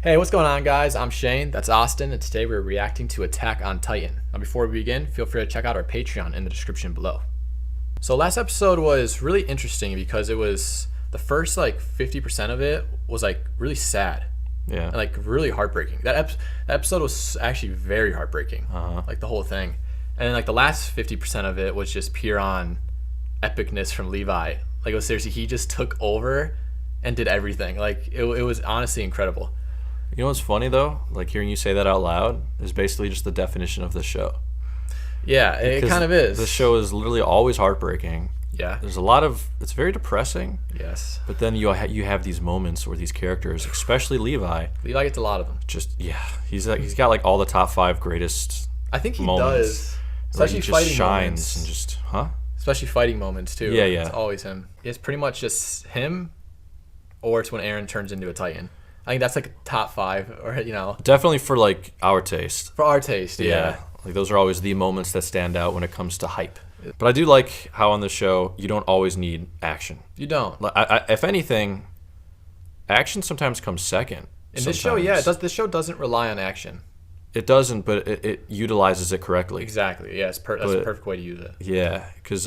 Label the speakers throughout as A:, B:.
A: Hey, what's going on, guys? I'm Shane. That's Austin, and today we're reacting to Attack on Titan. Now, before we begin, feel free to check out our Patreon in the description below. So, last episode was really interesting because it was the first 50% of it was really sad,
B: Yeah.
A: and really heartbreaking. That episode was actually very heartbreaking, the whole thing. And then the last 50% of it was just pure on epicness from Levi. It was seriously, he just took over and did everything. It was honestly incredible.
B: You know what's funny though? Hearing you say that out loud is basically just the definition of the show.
A: Yeah, it kind of is.
B: The show is literally always heartbreaking.
A: Yeah.
B: There's it's very depressing.
A: Yes.
B: But then you have these moments where these characters, especially Levi
A: gets a lot of them.
B: He's got all the top 5 greatest.
A: I think he
B: moments
A: does. Especially
B: he just
A: fighting
B: shines
A: moments.
B: and
A: Especially fighting moments too.
B: Yeah, yeah.
A: It's always him. It's pretty much just him, or it's when Eren turns into a Titan. I think that's top 5, or
B: definitely for our taste.
A: for our taste. Yeah.
B: Those are always the moments that stand out when it comes to hype. But I do like how on the show you don't always need action.
A: You don't.
B: If anything, action sometimes comes second.
A: In this show, yeah, this show doesn't rely on action.
B: It doesn't, but it utilizes it correctly.
A: Exactly. Yeah, that's the perfect way to use it.
B: Yeah, because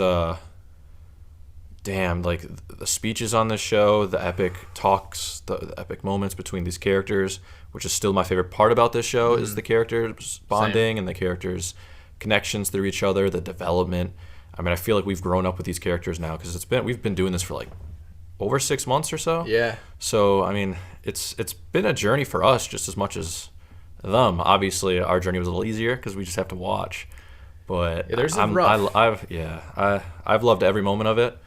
B: damn, the speeches on this show, the epic talks, the epic moments between these characters, which is still my favorite part about this show, is the characters bonding and the characters' connections through each other, the development. I mean, I feel like we've grown up with these characters now because we've been doing this for over 6 months or so.
A: Yeah.
B: So I mean, it's been a journey for us just as much as them. Obviously, our journey was a little easier because we just have to watch. But I've loved every moment of it,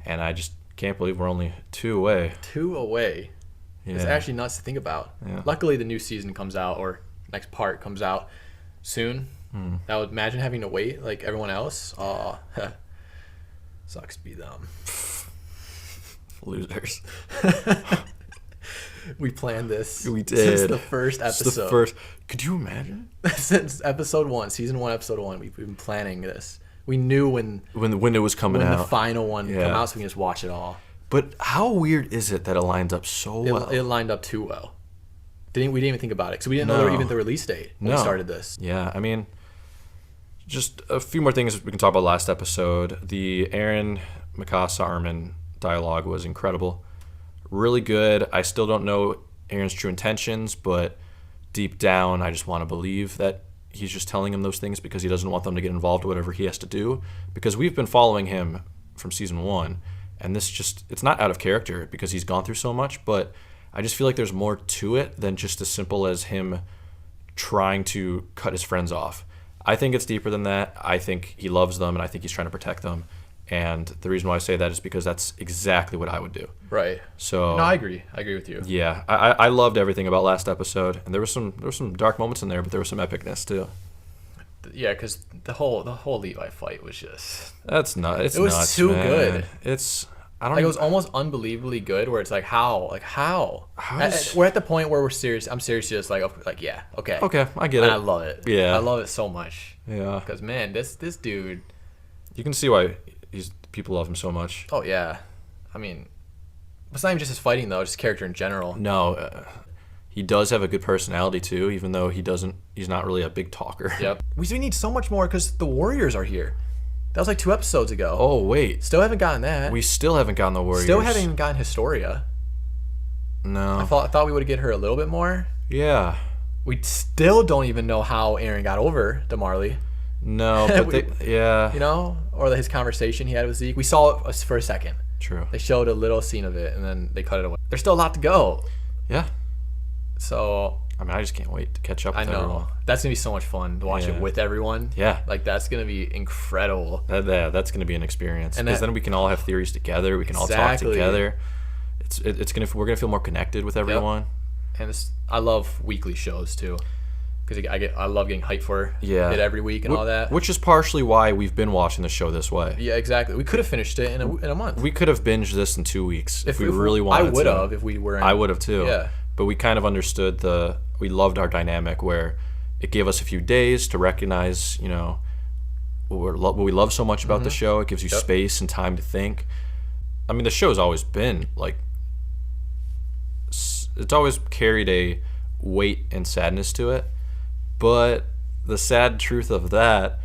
B: and I just can't believe we're only 2 away.
A: 2 away.
B: Yeah.
A: It's actually nuts to think about.
B: Yeah.
A: Luckily, the new season comes out, or next part comes out soon. I would imagine having to wait like everyone else. Oh, sucks to be them.
B: Losers.
A: We planned this.
B: We did.
A: Since the first episode.
B: Could you imagine?
A: Since episode 1, season 1, episode 1, we've been planning this. We knew when
B: it was coming out.
A: The final one come out, so we can just watch it all.
B: But how weird is it that it lines up so well?
A: It lined up too well. We didn't even think about it because we didn't know even the release date when we started this.
B: Yeah, I mean, just a few more things we can talk about last episode. The Eren, Mikasa, Armin dialogue was incredible. Really good. I still don't know Eren's true intentions, but deep down, I just want to believe that he's just telling him those things because he doesn't want them to get involved in whatever he has to do. Because we've been following him from season 1, and it's not out of character because he's gone through so much, but I just feel like there's more to it than just as simple as him trying to cut his friends off. I think it's deeper than that. I think he loves them, and I think he's trying to protect them. And the reason why I say that is because that's exactly what I would do.
A: Right.
B: So
A: no, I agree. I agree with you.
B: Yeah, I loved everything about last episode, and there were some dark moments in there, but there was some epicness too.
A: Yeah, because the whole Levi fight was just
B: that's nuts.
A: It was
B: nuts,
A: too
B: man.
A: good.
B: I don't.
A: It was almost unbelievably good. Where it's how? We're at the point where we're serious. I'm serious. Just yeah, okay.
B: Okay, I get it.
A: And I love it.
B: Yeah,
A: I love it so much.
B: Yeah.
A: Because man, this dude.
B: You can see why people love him so much.
A: Oh yeah, I mean, it's not even just his fighting though; just his character in general.
B: No, he does have a good personality too, even though he's not really a big talker.
A: Yep. We need so much more because the Warriors are here. That was 2 episodes ago.
B: Oh wait,
A: still haven't gotten that.
B: We still haven't gotten the Warriors.
A: Still haven't even gotten Historia.
B: No.
A: I thought we would get her a little bit more.
B: Yeah.
A: We still don't even know how Eren got over to Marley.
B: No, but yeah.
A: Or his conversation he had with Zeke. We saw it for a second.
B: True.
A: They showed a little scene of it, and then they cut it away. There's still a lot to go.
B: Yeah.
A: So.
B: I mean, I just can't wait to catch up with everyone.
A: That's going to be so much fun to watch it with everyone.
B: Yeah.
A: That's going to be incredible.
B: That's going to be an experience. Because then we can all have theories together. We can all talk together. We're going to feel more connected with everyone.
A: Yep. And I love weekly shows, too. Because I love getting hyped for it every week and all that.
B: Which is partially why we've been watching the show this way.
A: Yeah, exactly. We could have finished it in a month.
B: We could have binged this in 2 weeks if we really wanted to.
A: I would have if we were.
B: I would have too.
A: Yeah.
B: But we kind of understood we loved our dynamic where it gave us a few days to recognize, what we love so much about the show. It gives you space and time to think. I mean, the show's always been it's always carried a weight and sadness to it. But the sad truth of that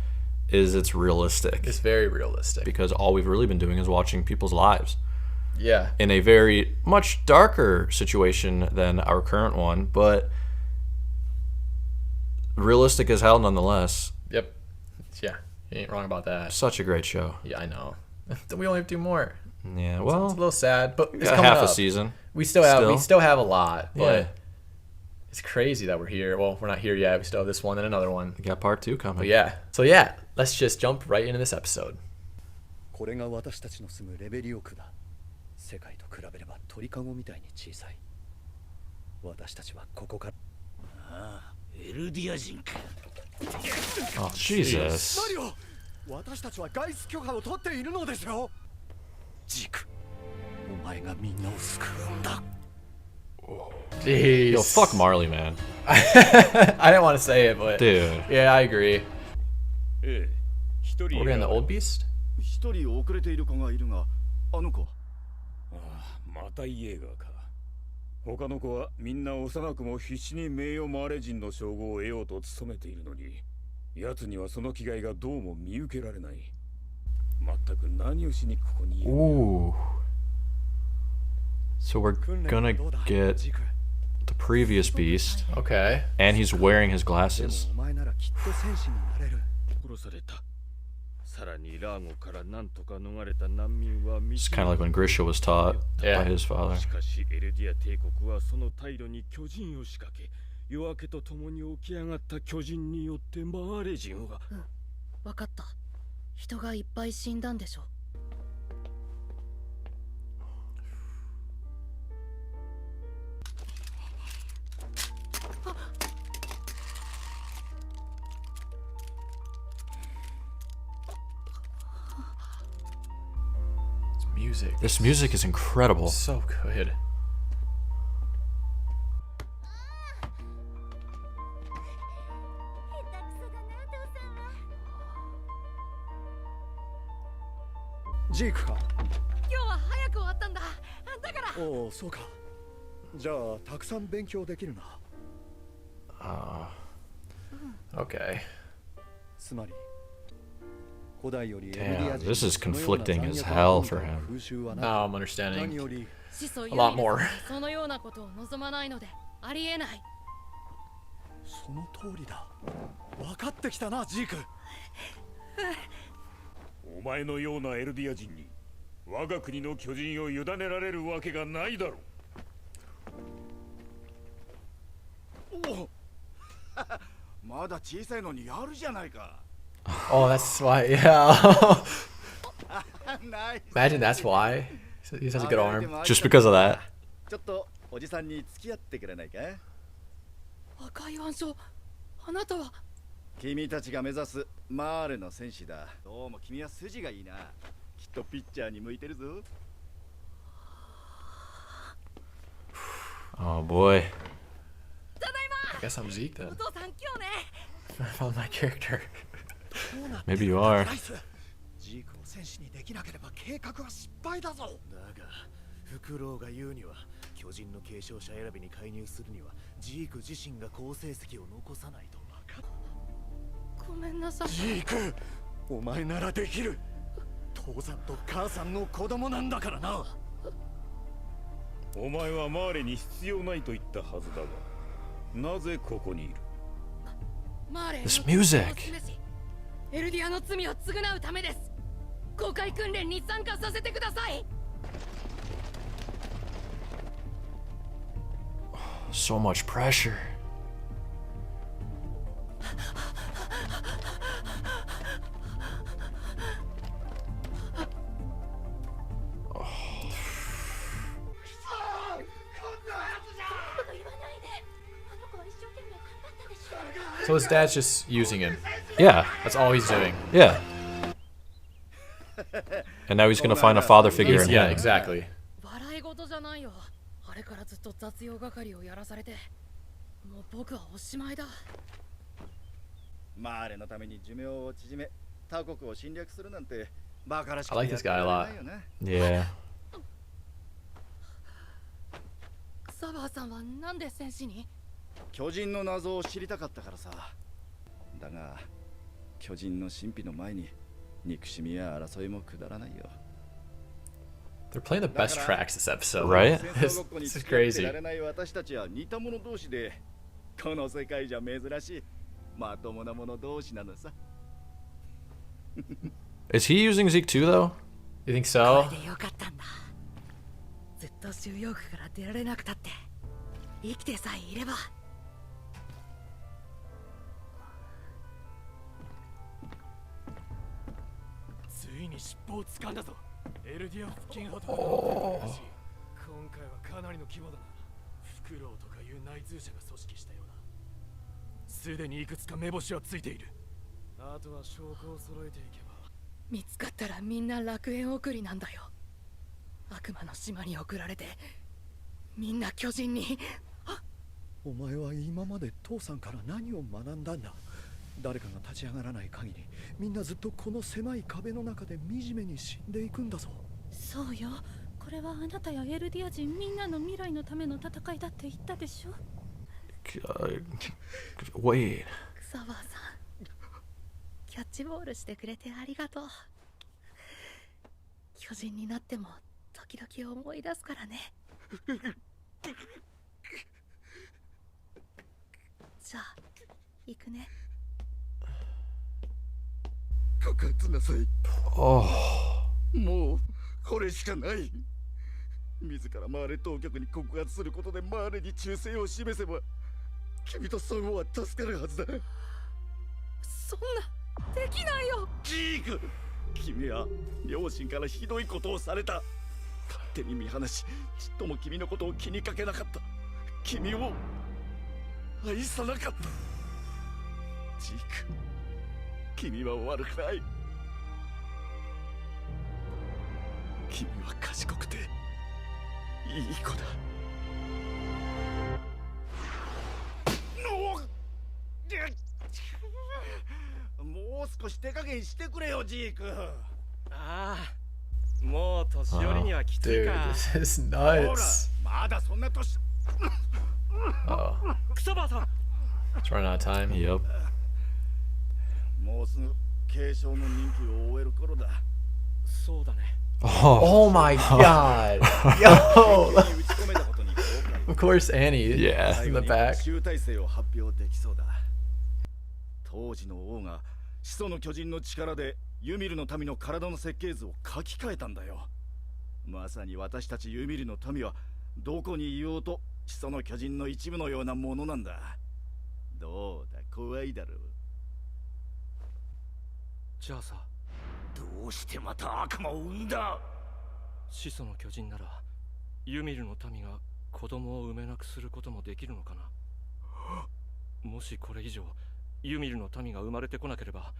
B: is it's realistic.
A: It's very realistic.
B: Because all we've really been doing is watching people's lives.
A: Yeah.
B: In a very much darker situation than our current one, but realistic as hell nonetheless.
A: Yep. Yeah. You ain't wrong about that.
B: Such a great show.
A: Yeah, I know. We only have 2 more.
B: Yeah, well,
A: it's a little sad, but it's
B: got
A: coming
B: half
A: up.
B: A season.
A: We still have a lot, but
B: Yeah.
A: it's crazy that we're here. Well, we're not here yet. We still have this one and another one.
B: We got part 2 coming.
A: But yeah. So yeah, let's just jump right into this episode.
C: これが私たちの住むレベリオ区だ。世界と比べれば鳥かごみたいに小さい。私たちはここから。ああ、エルディア人か。
B: Oh, Jesus.
C: マリオ、私たちは外出許可を取っているのですよ。ジーク、お前がみんなを救うんだ。
A: Jeez.
B: Yo, fuck Marley, man.
A: I didn't want to say it, but
B: Dude.
A: yeah, I agree.
C: ええ、一人
A: We're in the old beast?
C: 一人遅れている子がいるが、あの子。あ
D: あ、またイエーガーか。他の子はみんな幼くも必死に名誉マーレ人の称号を得ようと努めているのに、奴にはその気概がどうも見受けられない。全く何をしにここにいる。
B: Ooh. So we're gonna get the previous beast,
A: Okay.
B: and he's wearing his glasses.
C: お前ならきっと戦士になれる。
D: 殺された。さらにラーゴから何とか逃れた難民は
B: It's kind of like when Grisha was taught
A: Yeah.
B: by his father.
D: しかしエルディア帝国はその態度に巨人を仕掛け、夜明けとともに起き上がった巨人によってマーレ人は。
E: わかった。人がいっぱい死んだんでしょ。
A: Music.
B: This music is incredible.
A: So good.
C: ジークか。
E: 今日は早く終わったんだ。だから。
C: おお、そうか。じゃあたくさん勉強できるな。
A: Okay.
C: つまり古代より
B: Damn, this is conflicting as hell for him.
A: Now I'm understanding.
C: 何より
E: 始祖
A: A lot more.
E: そのようなことを望まないのでありえない。
C: その通りだ。分かってきたな、ジーク。
D: お前のようなエルディア人に我が国の巨人を委ねられるわけがないだろう。
C: おおまだ小さいのにやるじゃないか。
A: Oh, that's why. Yeah.
C: ナイス。
A: Imagine that's why. He has a good arm.
B: Just because of that.
C: ちょっとおじさんに付き合ってくれないか。
E: 赤い腕章。あなたは。
C: 君たちが目指すマーレの戦士だ。どうも君は筋がいいな。きっとピッチャーに向いてるぞ。
B: Oh boy.
A: I guess I'm Zeke then.
E: お父さん今日ね。
A: I found my character.
B: Maybe you are.
C: ジークを戦士にできなければ計画は失敗だぞ。
F: だがフクロウが言うには巨人の継承者選びに介入するにはジーク自身が好成績を残さないと分かる。
E: ごめんなさい。
C: ジーク、お前ならできる。父さんと母さんの子供なんだからな。
D: お前はマーレに必要ないと言ったはずだが、なぜここにいる。
E: マーレ
B: This music.
E: エルディアの罪を償うためです。公開訓練に参加させてください。
B: So much pressure.
A: So his dad's just using him.
B: Yeah,
A: That's all he's doing.
B: yeah. And now he's gonna find a father figure in
A: Yeah,
B: him.
A: exactly.
E: 笑い事じゃないよ。あれからずっと雑用係をやらされて、もう僕はおしまいだ。
C: マーレのために寿命を縮め、他国を侵略するなんてバカらしく
A: I like this guy a lot.
B: Yeah.
E: サバーさんはなんで戦士に？
C: 巨人の謎を知りたかったからさ。だが巨人の神秘の前に憎しみや争いもくだらないよ。
A: They're playing the best tracks this episode.
B: Right?
A: This is crazy.
C: られない私たちは似た者同士で、この世界じゃ珍しいまともな者同士なのさ。
B: Is he using Zeke too, though?
A: You think
E: こ
A: so?
E: れでよかったんだ。ずっと収容区から出られなくたって生きてさえいれば。
F: ついに尻尾を掴んだぞ。エルディアン付近ほど今回はかなりの規模だな。フクロウとかいう内通者が組織したようだ。すでにいくつか目星はついている。あとは証拠を揃えていけば。
E: 見つかったらみんな楽園送りなんだよ。悪魔の島に送られてみんな巨人に。
C: お前は今まで父さんから何を学んだんだ。誰かが立ち上がらない限りみんなずっとこの狭い壁の中で惨めに死んでいくんだぞ。
G: そうよ。これはあなたやエルディア人みんなの未来のための戦いだって言ったでしょ。
B: Wait.
E: 草場さん、キャッチボールしてくれてありがとう。巨人になっても時々思い出すからね。じゃあ行くね。
C: 告発なさい。
B: Oh.
C: もうこれしかない。自らマーレ当局に告発することでマーレに忠誠を示せば君とソンゴは助かるはずだ。
E: そんなできないよ。
C: ジーク、君は両親からひどいことをされた。勝手に見放し、ちっとも君のことを気にかけなかった。君を愛さなかった。ジーク、君は悪くない。君は賢くていい子だ。もう少し手加減してくれよ、ジーク。
F: ああ、もう年寄りにはきつい
A: Dude,
F: か。
A: this is
C: ほら、
A: nuts.
C: まだそんな年。
A: Oh,
F: クソバーさん。
A: it's running out of time.
B: Yep.
C: もうすぐ継承の任期を終える頃だ。
F: そうだね。
A: Oh my god. Yo.
C: 打ち込めたことに後悔。
A: Of course, Annie
B: Yeah.
A: in the back.
C: 集大成を発表できそうだ。当時の王が始祖の巨人の力でユミルの民の体の設計図を書き換えたんだよ。まさに私たちユミルの民はどこにいようと始祖の巨人の一部のようなものなんだ。どうだ、怖いだろう。
F: じゃあさ、
C: どうしてまた悪魔を生んだ。
F: 始祖の巨人ならユミルの民が子供を産めなくすることもできるのかな。もしこれ以上ユミルの民が生まれてこなければ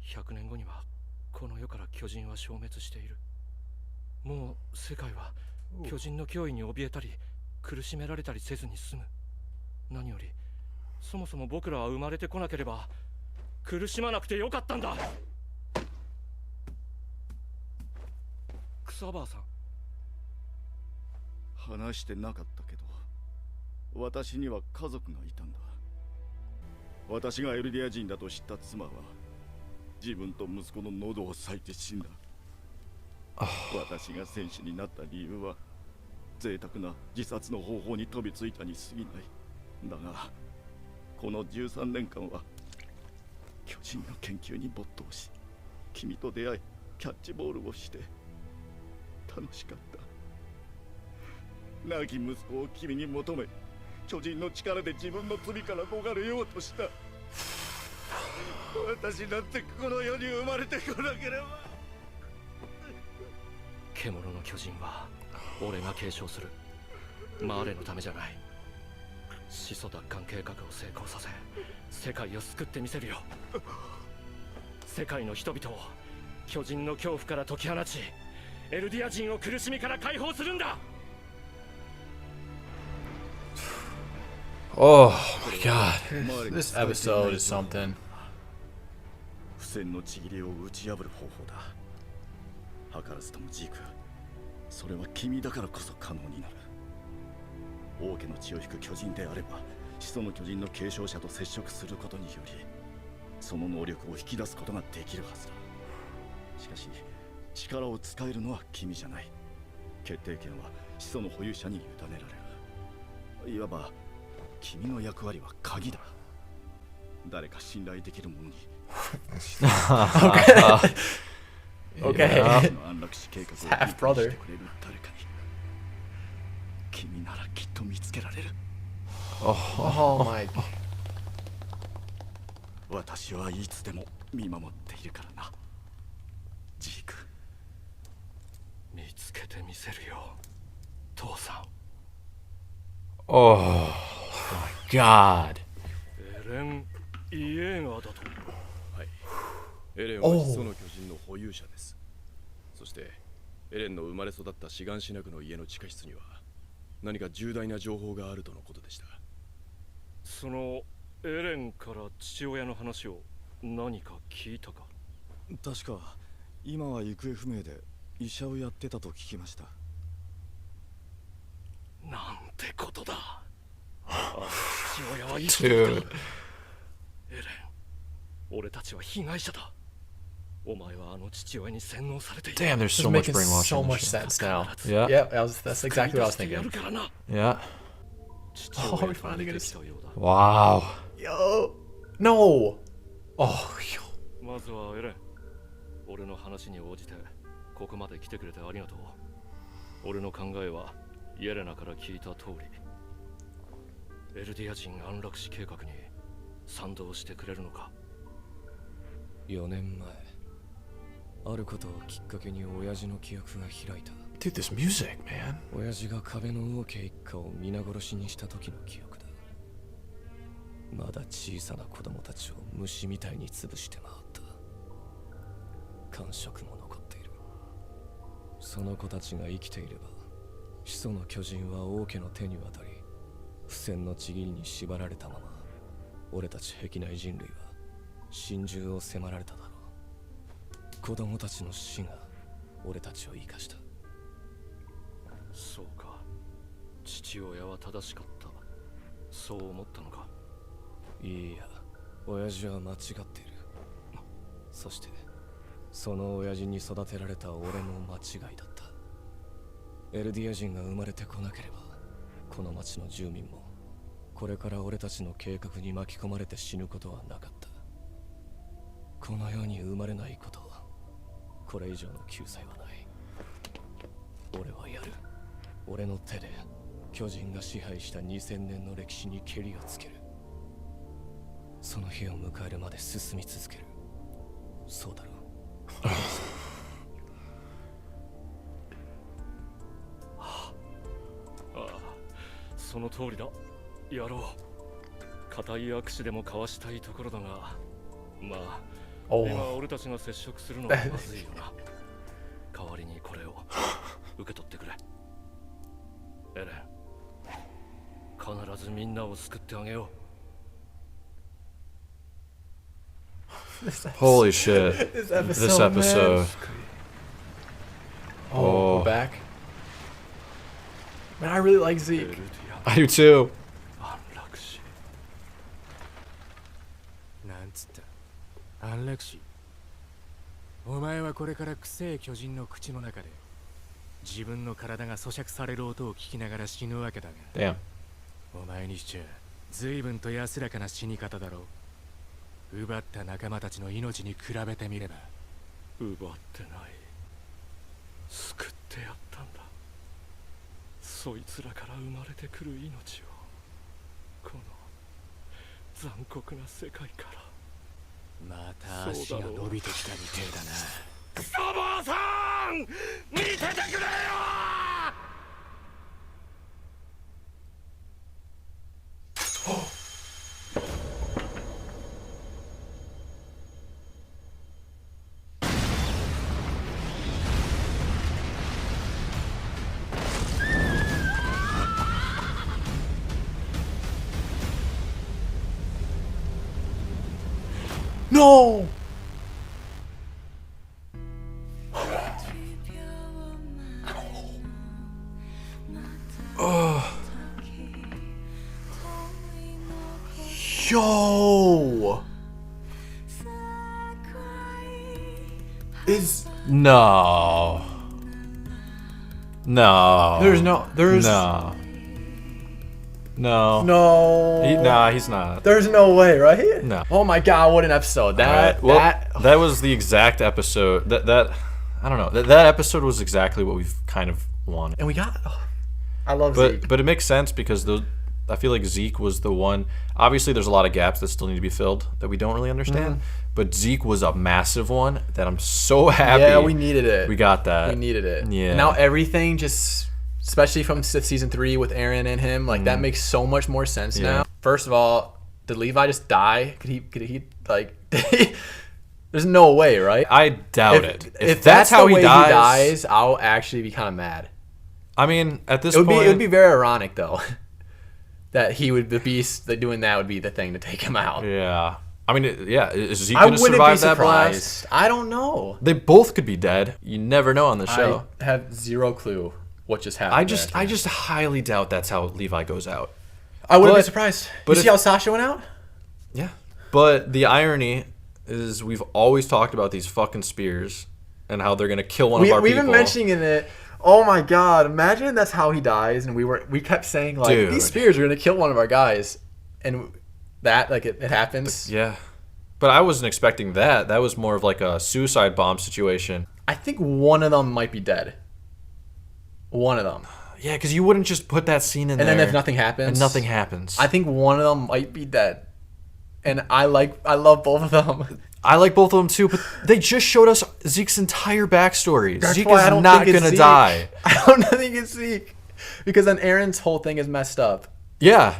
F: 100年後にはこの世から巨人は消滅している。もう世界は巨人の脅威に怯えたり苦しめられたりせずに済む。何よりそもそも僕らは生まれてこなければ苦しまなくてよかったんだ。草バーさん。
C: 話してなかったけど、私には家族がいたんだ。私がエルディア人だと知った妻は自分と息子の喉を裂いて死んだ。私が戦士になった理由は贅沢な自殺の方法に飛びついたに過ぎない。だがこの13年間は巨人の研究に没頭し、君と出会いキャッチボールをして楽しかった。亡き息子を君に求め、巨人の力で自分の罪から逃れようとした。私だってこの世に生まれてこなければ。
F: 獣の巨人は俺が継承する。マーレのためじゃない。始祖奪還計画を成功させ世界を救ってみせるよ。世界の人々を巨人の恐怖から解き放ち、エルディア人を苦しみから解放するんだ。
B: Oh my god.
A: This episode is something.
C: 不戦のちぎりを打ち破る方法だ。図らずともジーク、それは君だからこそ可能になる。王家の血を引く巨人であれば始祖の巨人の継承者と接触することによりその能力を引き出すことができるはずだ。しかし力を使えるのは君じゃない。決定権は始祖の保有者に委ねられる。いわば君の役割は鍵だ。誰か信頼できる者に
A: Okay.
C: の安楽死計画を
A: Half
C: 理解
A: brother.
C: してくれる誰かに君ならきっと見つけられる。
A: Oh my.
C: 私はいつでも見守っているからな、ジーク。
F: 見つけてみせるよ、父さん。
B: Oh my god.
F: エレン・イエーガーだと。
C: はい、エレンは始祖の巨人の保有者です。そしてエレンの生まれ育ったシガンシナクの家の地下室には何か重大な情報があるとのことでした。
F: そのエレンから父親の話を何か聞いたか？
C: 確か今は行方不明で医者をやってたと聞きました。
F: なんてことだ。父親は生きていた。エレン、俺たちは被害者だ。お前はあの父親に洗脳されている。
B: Damn, there's
A: This is
B: so much
A: making
B: brainwashing.
A: so
B: in
A: much
B: this shit.
A: sense now.
B: Yeah.
A: Yeah, that's exactly what I was
F: や
A: thinking.
F: るからな。
B: Yeah.
F: 父親
A: Oh,
F: が
A: we finally
F: 出
A: gonna
F: てきたようだ。
B: Wow.
A: Yo, no. Oh, yo.
F: まずはエレン、俺の話に応じてここまで来てくれてありがとう。俺の考えはイエレナから聞いた通り、エルディア人安楽死計画に賛同してくれるのか。
H: 4年前、あることをきっかけに親父の記憶が開いた。
B: Dude, this music, man.
H: 親父が壁の王家一家を皆殺しにした時の記憶だ。まだ小さな子供たちを虫みたいに潰して回った。感触も残っている。その子たちが生きていれば、始祖の巨人は王家の手に渡り、不戦のちぎりに縛られたまま、俺たち壁内人類は心中を迫られただろう。子供たちの死が俺たちを生かした。
F: そうか、父親は正しかった。そう思ったのか。
H: いいや、親父は間違っている。そしてその親父に育てられた俺も間違いだった。エルディア人が生まれてこなければ、この町の住民もこれから俺たちの計画に巻き込まれて死ぬことはなかった。この世に生まれないこと、これ以上の救済はない。俺はやる。俺の手で巨人が支配した2000年の歴史にケリをつける。その日を迎えるまで進み続ける。そうだろう。
F: ああ、その通りだ。やろう。固い握手でも交わしたいところだが、まあ、
A: Oh.
F: 今俺たちが接触するのはまずいよな。代わりにこれを受け取ってくれ。エレン、必ずみんなを救ってあげよう。
B: Holy shit.
A: This
B: This
A: episode.
B: episode.
A: Man. Oh,
B: Oh.
A: we're back. Man, I really like
F: エル
A: Zeke.
F: ディ
B: I do too.
F: ア安楽死。
I: なんつった、安楽死。お前はこれから臭え巨人の口の中で自分の体が咀嚼される音を聞きながら死ぬわけだが、
B: Damn.
I: お前にしちゃ随分と安らかな死に方だろう。奪った仲間たちの命に比べてみれば。
F: 奪ってない。救ってやったんだ。そいつらから生まれてくる命を、この残酷な世界から。
I: また足が伸びてきたみてえだな。
F: クソ坊さん、見ててくれよ。
A: No! Is
B: No. No.
A: there's
B: no. He's not.
A: There's no way, right?
B: No.
A: Oh my god, what an episode!
B: Right. Well, that was the exact episode. That I don't know. That episode was exactly what we've kind of wanted.
A: and we got. I love Zeke.
B: But it makes sense because I feel like Zeke was the one. Obviously, there's a lot of gaps that still need to be filled that we don't really understand. But Zeke was a massive one that I'm so happy.
A: Yeah, we needed it.
B: We got that.
A: We needed it.
B: Yeah.
A: And now everything just, especially from season 3 with Eren and him, like that makes so much more sense now. First of all, did Levi just die? Could he like? There's no way, right?
B: I doubt it.
A: If that's how he dies, I'll actually be kind of mad.
B: I mean, at this
A: It
B: point,
A: would be very ironic though, that the beast that doing that would be the thing to take him out.
B: Yeah. I mean, is Zeke
A: I
B: going to
A: wouldn't
B: survive
A: be
B: that
A: surprised.
B: blast?
A: I don't know.
B: They both could be dead. You never know on the show.
A: I have zero clue what just happened.
B: I just highly doubt that's how Levi goes out.
A: I wouldn't be
B: But-
A: surprised.
B: but
A: You see
B: if-
A: how Sasha went out?
B: Yeah. But the irony is we've always talked about these fucking spears and how they're going to kill one of our
A: We've
B: people.
A: been mentioning it. Oh my god! Imagine that's how he dies, and we kept saying like
B: Dude.
A: these spears are gonna kill one of our guys, and that like it happens.
B: Yeah. But I wasn't expecting that. That was more of like a suicide bomb situation.
A: I think one of them might be dead. One of them,
B: Yeah, because you wouldn't just put that scene in
A: and
B: there.
A: then if nothing happens,
B: And nothing happens.
A: I think one of them might be dead, and I love both of them.
B: I like both of them too, but they just showed us Zeke's entire backstory.
A: That's
B: Zeke
A: why I
B: is
A: don't
B: not
A: think it's
B: going to
A: Zeke.
B: die.
A: I don't think it's Zeke, because then Eren's whole thing is messed up.
B: Yeah.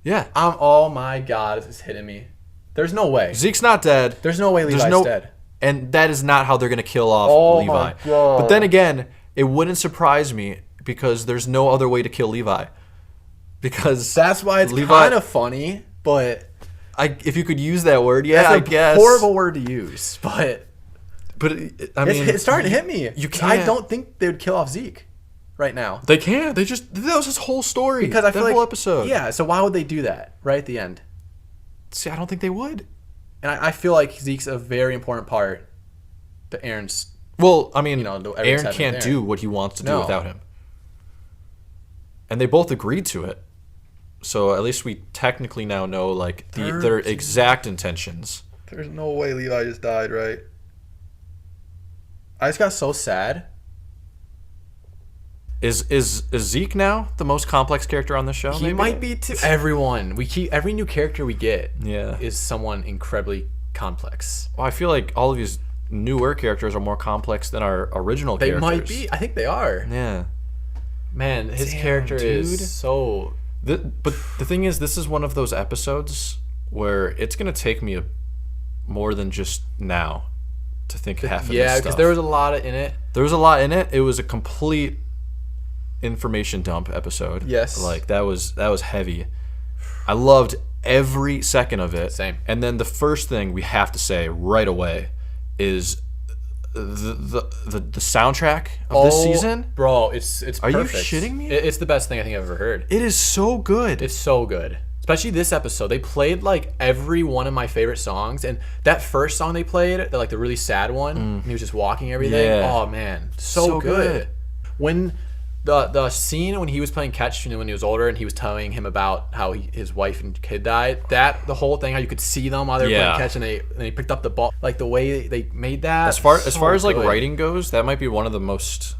B: Yeah.
A: Oh my god, it's hitting me. There's no way.
B: Zeke's not dead.
A: There's no way Levi's dead.
B: And that is not how they're going to kill off
A: Oh
B: Levi.
A: my God.
B: But then again, it wouldn't surprise me because there's no other way to kill Levi. Because
A: That's why it's
B: Levi-
A: kind of funny, but
B: if you could use that word, yeah,
A: that's
B: I
A: a
B: guess.
A: horrible word to use. But
B: But I mean,
A: it's starting to hit me.
B: You
A: I
B: can't.
A: don't think they would kill off Zeke right now,
B: They can't. That was his whole story.
A: because I feel
B: that
A: like
B: whole episode.
A: Yeah, so why would they do that right at the end?
B: See, I don't think they would.
A: And I feel like Zeke's a very important part to Eren's.
B: Well, I mean,
A: You know, every
B: Eren
A: excitement
B: can't
A: there.
B: do what he wants to do
A: No.
B: without him. And they both agreed to it. So at least we technically now know like their exact intentions.
A: There's no way Levi just died, right? I just got so sad.
B: Is Zeke now the most complex character on the show?
A: He
B: maybe?
A: might be too. Everyone every new character we get
B: Yeah.
A: is someone incredibly complex.
B: Well, I feel like all of these newer characters are more complex than our original
A: They
B: characters.
A: might be. I think they are.
B: Yeah.
A: Man, his
B: Damn,
A: character
B: dude.
A: is so.
B: But the thing is, this is one of those episodes where it's gonna take me more than just now to think half of this
A: Yeah,
B: stuff.
A: because there was a lot in it.
B: There was a lot in it. It was a complete information dump episode.
A: Yes.
B: Like that was heavy. I loved every second of it.
A: Same.
B: And then the first thing we have to say right away is the soundtrack of this season.
A: bro, it's
B: Are you
A: perfect.
B: shitting me?
A: It's the best thing I think I've ever heard.
B: It is so good.
A: It's so good. Especially this episode. They played like every one of my favorite songs, and that first song they played, like the really sad one, and he was just walking everything.
B: Yeah.
A: Oh man, so
B: So
A: good.
B: good.
A: When the scene when he was playing catch, when he was older, and he was telling him about how his wife and kid died. The whole thing, how you could see them while they were
B: Yeah.
A: playing catch, and they picked up the ball, like the way they made that.
B: As far
A: so
B: as like
A: good.
B: writing goes, that might be one of the most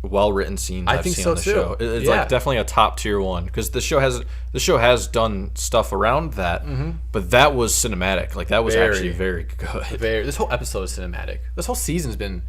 B: well written scenes
A: I
B: I've
A: think
B: seen
A: so
B: on the
A: too.
B: show. It's
A: Yeah.
B: like definitely a top tier one because the show has done stuff around that, but that was cinematic. Like that was actually very good.
A: This whole episode is cinematic. This whole season's been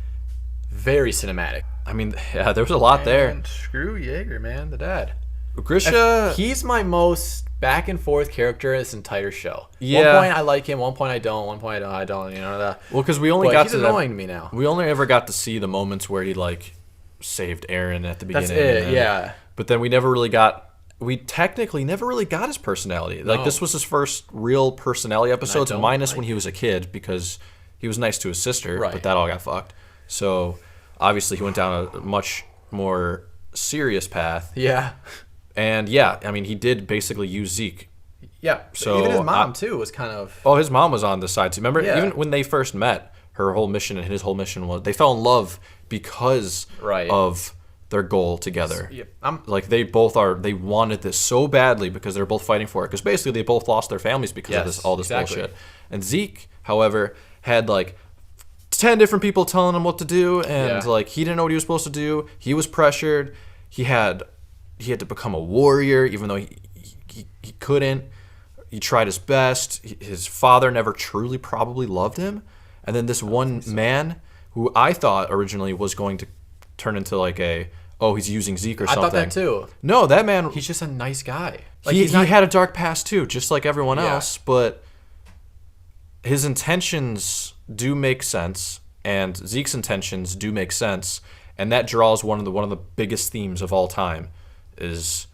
A: very cinematic.
B: I mean, yeah, there was a lot there.
A: And screw Jaeger, man, the dad.
B: Grisha,
A: He's my most back and forth character this entire show.
B: Yeah.
A: One point I like him, one point I don't, one point I don't. You know that.
B: well, because we only
A: But
B: got
A: he's
B: to
A: annoying to me now.
B: We only ever got to see the moments where he like saved Eren at the beginning.
A: That's it.
B: and then-
A: Yeah.
B: But then we never really got. We technically never really got his personality. Like
A: No.
B: this was his first real personality episodes,
A: don't
B: minus
A: like
B: when he was a kid because he was nice to his sister,
A: Right.
B: but that all got fucked. So obviously he went down a much more serious path.
A: Yeah.
B: And yeah, I mean he did basically use Zeke.
A: Yeah.
B: So
A: even his mom too was kind of.
B: Oh, his mom was on the side too. Remember,
A: Yeah.
B: even when they first met, her whole mission and his whole mission was they fell in love because
A: Right.
B: of their goal together.
A: Yep.
B: Like they wanted this so badly because they're both fighting for it. Because basically they both lost their families because of all this
A: exactly.
B: bullshit. And Zeke, however, had like 10 different people telling him what to do, and like he didn't know what he was supposed to do. He was pressured. He had to become a warrior, even though he couldn't. He tried his best. His father never truly probably loved him. And then this one man who I thought originally was going to turn into like he's using Zeke or something.
A: I thought that too.
B: No, that man,
A: He's just a nice guy. Like
B: he
A: he's not.
B: had a dark past too, just like everyone
A: Yeah.
B: else, but his intentions do make sense, and Zeke's intentions do make sense, and that draws one of the biggest themes of all time is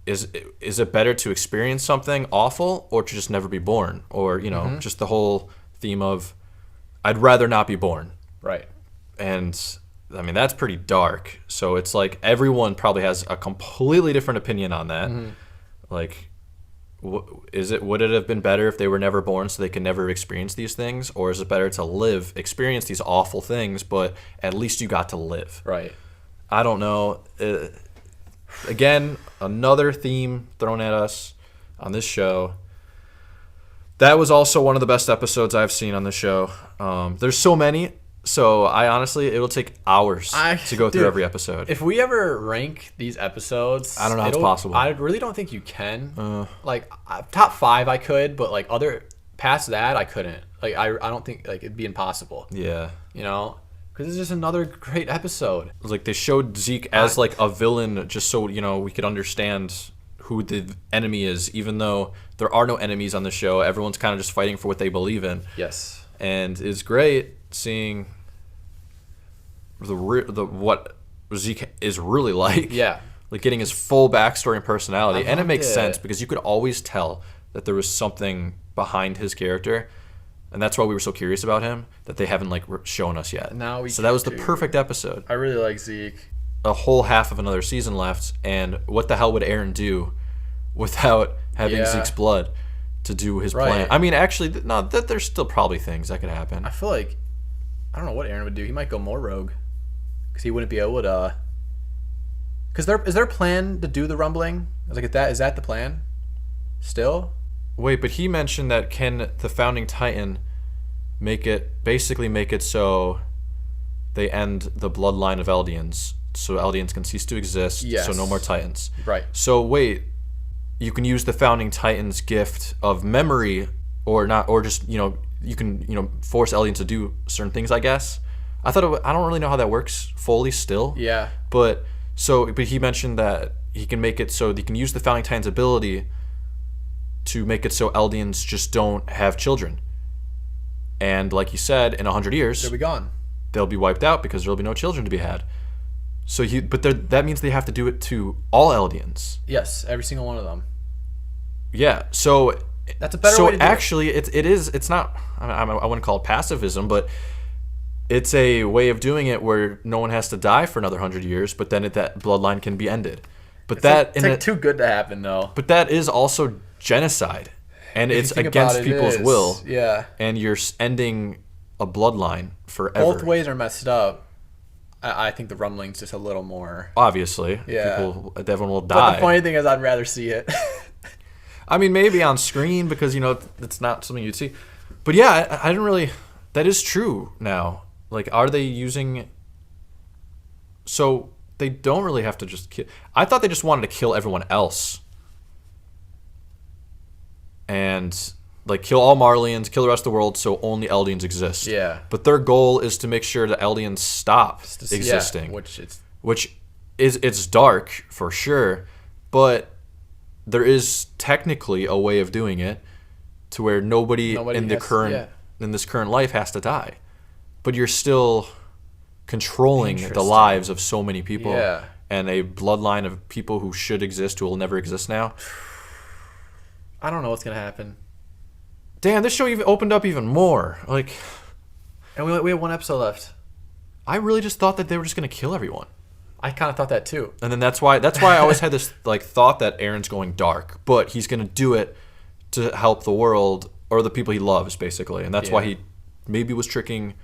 B: it better to experience something awful or to just never be born? Or, just the whole theme of I'd rather not be born.
A: Right.
B: And I mean, that's pretty dark. So it's like everyone probably has a completely different opinion on that. Like, would it have been better if they were never born so they could never experience these things? Or is it better to experience these awful things, but at least you got to live?
A: Right.
B: I don't know. Again, another theme thrown at us on this show. That was also one of the best episodes I've seen on the show. There's so many, so it'll take hours to go through every episode.
A: If we ever rank these episodes,
B: I don't know how it's possible.
A: I really don't think you can. Top 5 I could, but like past that I couldn't. Like I don't think like it'd be impossible.
B: Yeah.
A: Because it's just another great episode.
B: Like they showed Zeke as like a villain just so, we could understand who the enemy is, even though there are no enemies on the show. Everyone's kind of just fighting for what they believe in.
A: Yes.
B: And it's great seeing what Zeke is really like.
A: Yeah.
B: Like getting his full backstory and personality. And it
A: loved
B: makes
A: it.
B: sense because you could always tell that there was something behind his character. And that's why we were so curious about him, that they haven't like shown us yet. So that was the perfect episode.
A: I really like Zeke.
B: A whole half of another season left, and what the hell would Eren do without having Zeke's blood to do his plan? I mean, actually, there's still probably things that could happen.
A: I feel like I don't know what Eren would do. He might go more rogue because he wouldn't be able to. Because is there a plan to do the rumbling? I was like, is that the plan? Still?
B: Wait, but he mentioned that can the founding Titan make it so they end the bloodline of Eldians, so Eldians can cease to exist, so no more Titans.
A: Right.
B: So wait, you can use the founding Titan's gift of memory, or not, or just you can force Eldians to do certain things. I guess I don't really know how that works fully still.
A: Yeah.
B: But he mentioned that he can make it so he can use the founding Titan's ability to make it so Eldians just don't have children. And like you said, in 100 years,
A: They'll be gone.
B: They'll be wiped out because there'll be no children to be had. So that means they have to do it to all Eldians.
A: Yes, every single one of them.
B: Yeah. So
A: that's a better way to do
B: actually, it's not. I wouldn't call it pacifism, but it's a way of doing it where no one has to die for another 100 years, but then that bloodline can be ended. But
A: it's too good to happen, though.
B: But that is also genocide, and it's against people's will.
A: Yeah.
B: And you're ending a bloodline forever.
A: Both ways are messed up. I think the rumbling's just a little more.
B: Obviously.
A: Yeah.
B: Everyone will die.
A: But the funny thing is, I'd rather see it.
B: I mean, maybe on screen because it's not something you'd see. But yeah, I didn't really. That is true now. Like, are they using? So they don't really have to just kill. I thought they just wanted to kill everyone else. And like kill all Marlians, kill the rest of the world, so only Eldians exist. Yeah. But their goal is to make sure that Eldians stop existing. Which is dark for sure, but there is technically a way of doing it to where nobody in this current life has to die. But you're still controlling the lives of so many people. Yeah. And a bloodline of people who should exist who will never exist now.
A: I don't know what's gonna happen.
B: Damn, this show even opened up even more. Like,
A: and we have one episode left.
B: I really just thought that they were just gonna kill everyone.
A: I kind of thought that too.
B: And then that's why I always had this like thought that Eren's going dark, but he's gonna do it to help the world or the people he loves, basically. And that's why maybe was tricking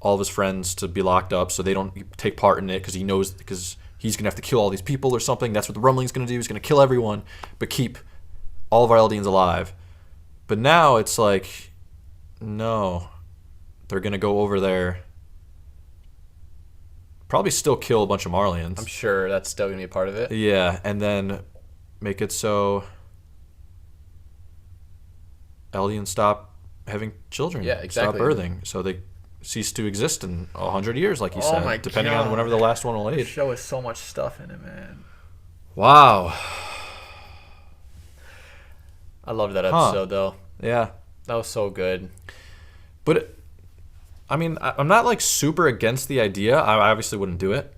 B: all of his friends to be locked up so they don't take part in it because he knows because he's gonna have to kill all these people or something. That's what the rumbling's gonna do. He's gonna kill everyone, but keep all of our Eldians alive. But now it's like, no, they're gonna go over there. Probably still kill a bunch of Marlians.
A: I'm sure that's still gonna be a part of it.
B: Yeah, and then make it so Eldians stop having children.
A: Yeah, exactly.
B: Stop birthing, so they cease to exist in 100 years, like you
A: Oh
B: said,
A: my
B: depending
A: God.
B: on whenever the last one will
A: The
B: age.
A: show has so much stuff in it, man.
B: Wow.
A: I loved that episode though.
B: Yeah.
A: That was so good.
B: But I mean, I'm not like super against the idea. I obviously wouldn't do it.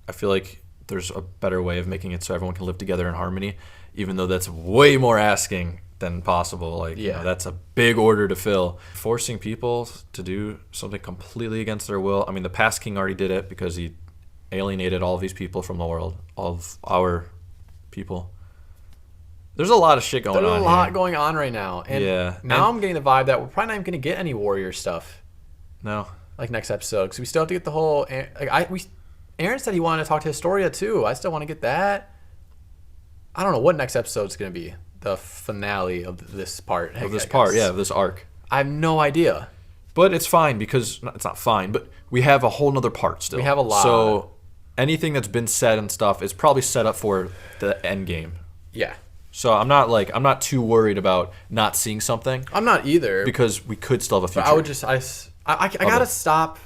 B: I feel like there's a better way of making it so everyone can live together in harmony, even though that's way more asking than possible. Like, you know, that's a big order to fill. Forcing people to do something completely against their will. I mean, the past king already did it because he alienated all of these people from the world, all of our people. There's a lot of shit going on.
A: There's a lot going on right now. And now I'm getting the vibe that we're probably not even going to get any warrior stuff.
B: No.
A: Like next episode. Because we still have to get the whole... Eren said he wanted to talk to Historia too. I still want to get that. I don't know what next episode's going to be. The finale of this part.
B: Of this part, yeah, of this arc.
A: I have no idea.
B: But it's fine because... It's not fine, but we have a whole nother part still.
A: We have a lot.
B: So anything that's been said and stuff is probably set up for the end game.
A: Yeah.
B: So I'm not too worried about not seeing something.
A: I'm not either.
B: Because we could still have a future.
A: But I would just... I gotta stop...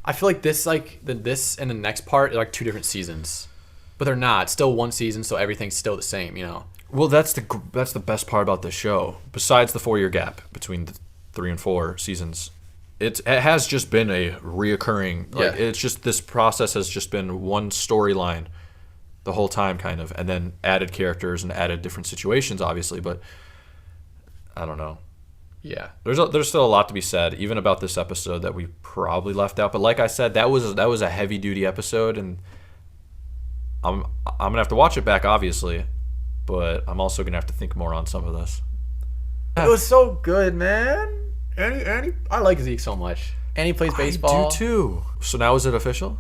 A: I feel like this and the next part are like two different seasons, but they're not. It's still one season, so everything's still the same, you know.
B: Well, that's the best part about this show. Besides the 4-year gap between the 3 and 4 seasons, it has just been a reoccurring. Like, it's just this process has just been one storyline the whole time, kind of, and then added characters and added different situations, obviously. But I don't know.
A: Yeah,
B: there's still a lot to be said, even about this episode that we probably left out. But like I said, that was a heavy duty episode, and I'm gonna have to watch it back, obviously, but I'm also gonna have to think more on some of this.
A: It was so good, man. I like Zeke so much, and he plays baseball.
B: I do too. So now is it official?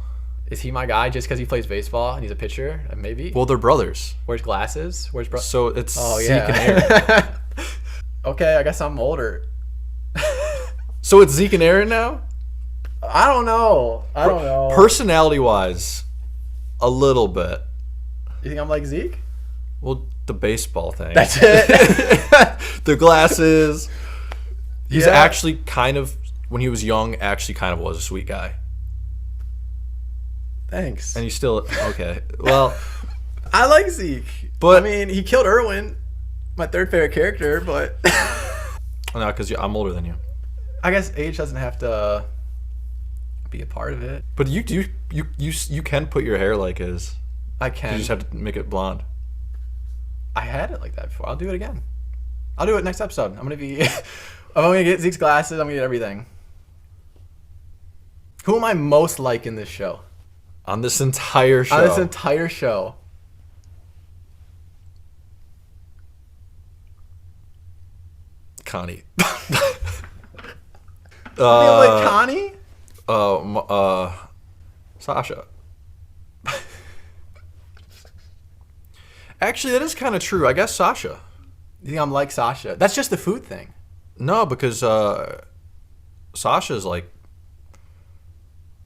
A: Is he my guy just because he plays baseball and he's a pitcher? Maybe.
B: Well, they're brothers.
A: Wears glasses.
B: So it's
A: Zeke
B: and Eren.
A: Okay, I guess I'm older.
B: So it's Zeke and Eren now?
A: I don't know.
B: Personality-wise, a little bit.
A: You think I'm like Zeke?
B: Well, the baseball thing.
A: That's it.
B: The glasses. He's actually kind of, when he was young, actually kind of was a sweet guy.
A: Thanks.
B: And he's still, okay. Well,
A: I like Zeke. But I mean, he killed Erwin. My third favorite character, but
B: no, because I'm older than you.
A: I guess age doesn't have to be a part of it.
B: But you can put your hair like his.
A: I can.
B: You just have to make it blonde.
A: I had it like that before. I'll do it again. I'll do it next episode. I'm gonna get Zeke's glasses. I'm gonna get everything. Who am I most like in this show?
B: On this entire show.
A: On this entire show.
B: Connie.
A: Like Connie?
B: Sasha. Actually, that is kind of true. I guess Sasha.
A: You think I'm like Sasha? That's just the food thing.
B: No, because Sasha's like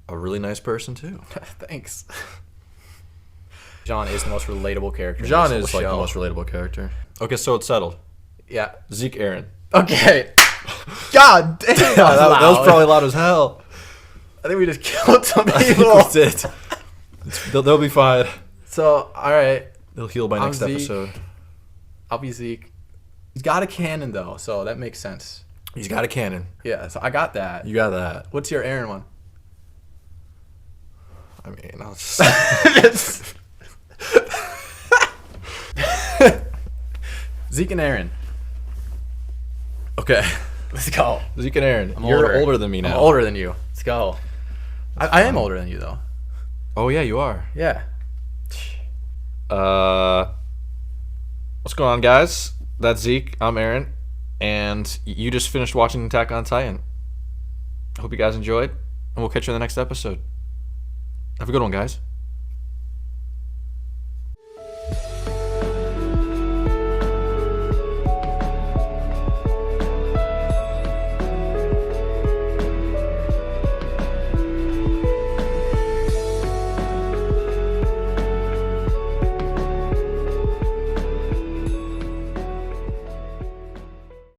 B: a really nice person too.
A: Thanks. John is the most relatable character.
B: John is like the most relatable character. Okay, so it's settled.
A: Yeah.
B: Zeke, Eren.
A: Okay. God damn.
B: That was probably loud as hell.
A: I think we just killed some people.
B: That's it. They'll be fine.
A: So, alright.
B: They'll heal by next episode.
A: I'll be Zeke. He's got a cannon, though, so that makes sense.
B: He's got a cannon.
A: Yeah, so I got that.
B: You got that.
A: What's your Eren one?
B: I mean, I'll just...
A: Zeke and Eren.
B: Okay.
A: Let's go.
B: Zeke and Eren. You're older than me now.
A: I'm older than you. Let's go. I am older than you, though.
B: Oh, yeah, you are.
A: Yeah.
B: What's going on, guys? That's Zeke. I'm Eren. And you just finished watching Attack on Titan. I hope you guys enjoyed, and we'll catch you in the next episode. Have a good one, guys.